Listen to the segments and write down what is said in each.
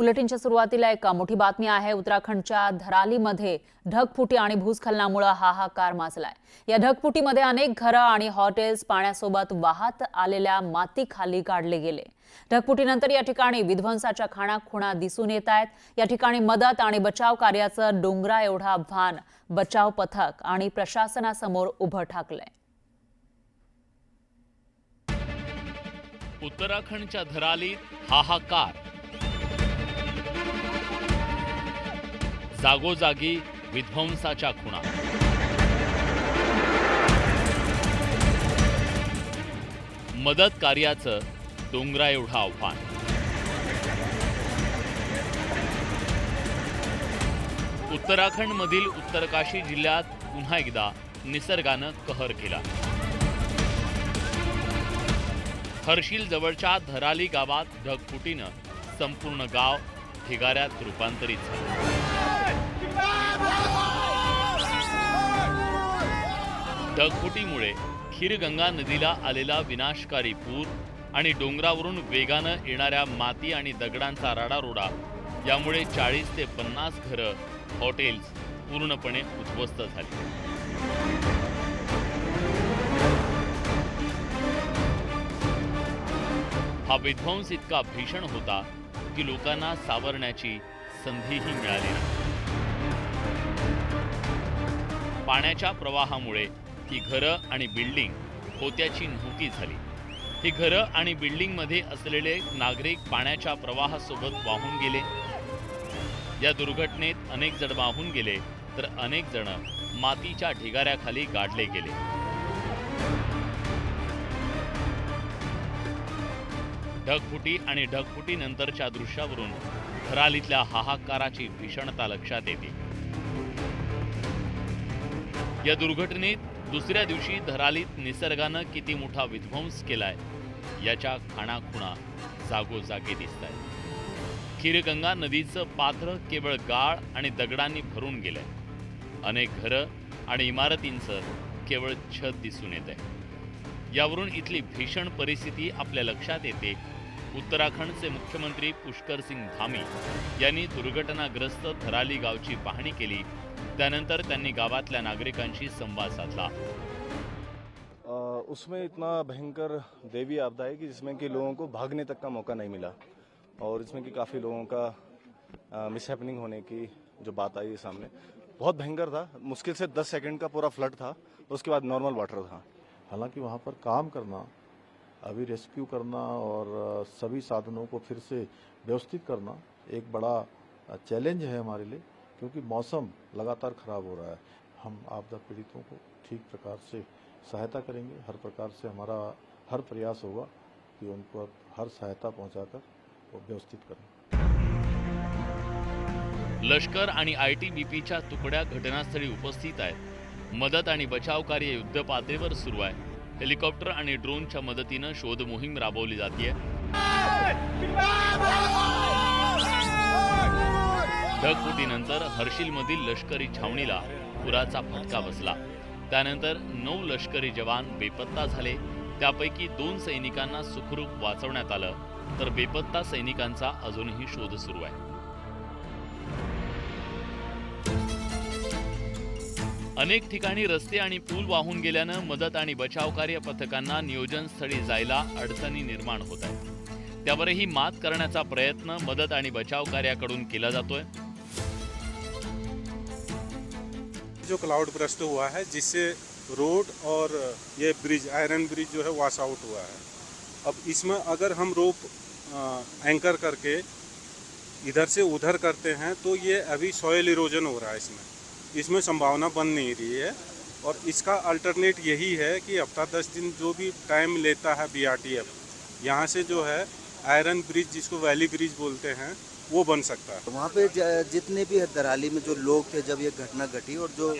बुलेटिनच्या सुरुवातीला एक मोठी बातमी आहे। उत्तराखंडच्या धरालीमध्ये ढगफुटी आणि भूस्खलनामुळे हाहाकार माजलाय। या ढगफुटीमध्ये अनेक घरं आणि हॉटेल्स पाण्यासोबत वाहत आलेल्या मातीखाली गाडले गेले। ढगफुटीनंतर या ठिकाणी विध्वंसाच्या खाणाखुणा दिसून येत आहेत। या ठिकाणी मदत आणि बचाव कार्याचं डोंगरा एवढं आव्हान बचाव पथक आणि प्रशासनासमोर उभं ठाकलंय। उत्तराखंडच्या धरालीत हाहाकार, जागोजागी विध्वंसाच्या खुणा। मदत कार्याचं डोंगरा एवढं आव्हान। उत्तराखंडमधील उत्तरकाशी जिल्ह्यात पुन्हा एकदा निसर्गानं कहर केला। हर्षिल जवळच्या धराली गावात ढगफुटीनं संपूर्ण गाव ढिगाऱ्यात रूपांतरित झालं। ढगफुटीमुळे खीरगंगा नदीला आलेला विनाशकारी पूर आणि डोंगरावरून वेगानं येणाऱ्या माती आणि दगडांचा राडारोडा यामुळे 40 ते 50 घरं, हॉटेल्स पूर्णपणे उद्ध्वस्त झाली। हा विध्वंस इतका भीषण होता की लोकांना सावरण्याची संधीही मिळाली नाही। पाण्याच्या प्रवाहामुळे ही घरं आणि बिल्डिंग होत्याची नव्हती झाली। ही घरं आणि बिल्डिंगमध्ये असलेले नागरिक पाण्याच्या प्रवाहासोबत वाहून गेले। या दुर्घटनेत अनेक जण वाहून गेले तर अनेक जण मातीच्या ढिगाऱ्याखाली गाडले गेले। ढगफुटी आणि ढगफुटीनंतरच्या दृश्यावरून धरालीतल्या हाहाकाराची भीषणता लक्षात येते। या दुर्घटनेत दुसऱ्या दिवशी धरालीत निसर्गानं किती मोठा विध्वंस केलाय याच्या खाणाखुणा जागोजागी दिसतायत। खीरगंगा नदीचं पात्र केवळ गाळ आणि दगडांनी भरून गेलंय। अनेक घरं आणि इमारतींचं केवळ छत दिसून येत आहे। यावरून इथली भीषण परिस्थिती आपल्या लक्षात येते। उत्तराखंडचे मुख्यमंत्री पुष्कर सिंग धामी यांनी दुर्घटनाग्रस्त धराली गावची पाहणी केली। त्यानंतर त्यांनी गावातल्या नागरिकांशी संवाद साधला। उसमें इतना भयंकर दैवीय आपदा है कि जिसमें कि लोगों को भागने तक का मौका नहीं मिला और इसमें कि काफ़ी लोगों का मिसहैपनिंग होने की जो बात आई सामने, बहुत भयंकर था। मुश्किल से 10 सेकंड का पूरा फ्लड था, उसके बाद नॉर्मल वाटर था। हालांकि वहाँ पर काम करना, अभी रेस्क्यू करना और सभी साधनों को फिर से व्यवस्थित करना एक बड़ा चैलेंज है हमारे लिए, क्योंकि मौसम लगातार खराब हो रहा है। हम आपदा पीड़ितों को ठीक प्रकार से सहायता करेंगे। हर प्रकार से हमारा हर प्रयास होगा कि उनको हर सहायता पहुंचाकर वो व्यवस्थित करें। लष्कर आणि ITBPच्या तुकड्या घटनास्थळी उपस्थित आहेत। मदत आणि बचाव कार्य युद्धपातळीवर सुरू आहे। हेलिकॉप्टर आणि ड्रोनच्या मदतीनं शोध मोहीम राबवली जाते। ढगफुटीनंतर हर्षिलमधील लष्करी छावणीला पुराचा फटका बसला। त्यानंतर 9 लष्करी जवान बेपत्ता झाले। त्यापैकी 2 सैनिकांना सुखरूप वाचवण्यात आलं, तर बेपत्ता सैनिकांचा अजूनही शोध सुरू आहे। अनेक ठिकाणी रस्ते आणि पूल वाहून गेल्यानं मदत आणि बचाव कार्य पथकांना नियोजन स्थळी जायला अडचणी निर्माण होत आहेत। त्यावरही मात करण्याचा प्रयत्न मदत आणि बचाव कार्याकडून केला जातोय। जो क्लाउड ब्रस्ट हुआ है जिससे रोड और ये ब्रिज, आयरन ब्रिज जो है वॉश आउट हुआ है। अब इसमें अगर हम रोप एंकर करके इधर से उधर करते हैं तो ये अभी सॉइल इरोजन हो रहा है। इसमें संभावना बन नहीं रही है और इसका अल्टरनेट यही है कि हफ्ता 10 दिन जो भी टाइम लेता है BRTF, यहाँ से जो है आयरन ब्रिज, जिसको वैली ब्रिज बोलते हैं, वो बन सकता है। वहाँ पे जितने भी धराली में जो लोग थे जब ये घटना घटी और जो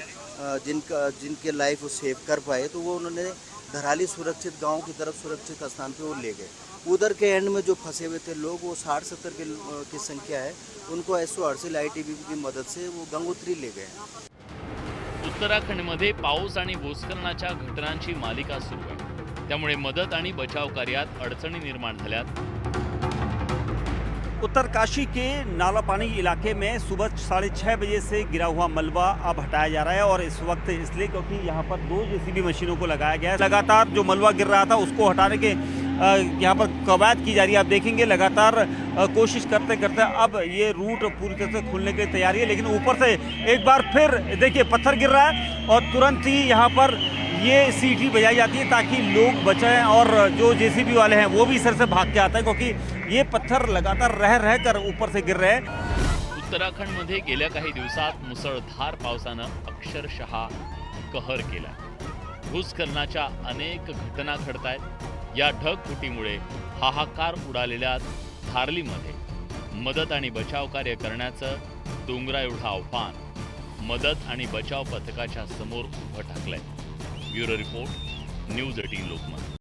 जिनके लाइफ वो सेव कर पाए, तो वो उन्होंने धराली सुरक्षित गांव की तरफ सुरक्षित स्थान पे वो ले गए। उधर के एंड में जो फंसे हुए थे लोग, वो 60-70 की संख्या है, उनको SO हर्षिल ITBP की मदद से वो गंगोत्री ले गए। उत्तराखंडमध्ये पाऊस आणि भूस्खलनाच्या घटनांची मालिका सुरू आहे। त्यामुळे मदत आणि बचाव कार्यात अडचणी निर्माण झाल्यात। उत्तरकाशी के नालापानी इलाके में सुबह 6:30 बजे से गिरा हुआ मलबा अब हटाया जा रहा है और इस वक्त इसलिए क्योंकि यहाँ पर 2 जेसीबी मशीनों को लगाया गया है। लगातार जो मलबा गिर रहा था उसको हटाने के यहाँ पर कवायद की जा रही है। आप देखेंगे लगातार कोशिश करते करते अब ये रूट पूरी तरह से खुलने की तैयारी है, लेकिन ऊपर से एक बार फिर देखिए पत्थर गिर रहा है और तुरंत ही यहाँ पर ये सीटी बजाई जाती है ताकि लोग बचाएं और जो जेसीबी वाले हैं वो भी सर से भाग के आते हैं क्योंकि ये पत्थर लगातार रह कर ऊपर से गिर रहे हैं। उत्तराखंडमध्ये गेल्या काही दिवसात मुसळधार पावसानं अक्षरशः कहर केला। भूस्खलनाच्या अनेक घटना घडतायत। या ढगफुटीमुळे हाहाकार उडालेल्या धारलीमध्ये मदत आणि बचाव कार्य करण्याचं डोंगरा एवढं आव्हान मदत आणि बचाव पथकाच्या समोर उभं ठाकलंय। Bureau report, News 18 Lokmat.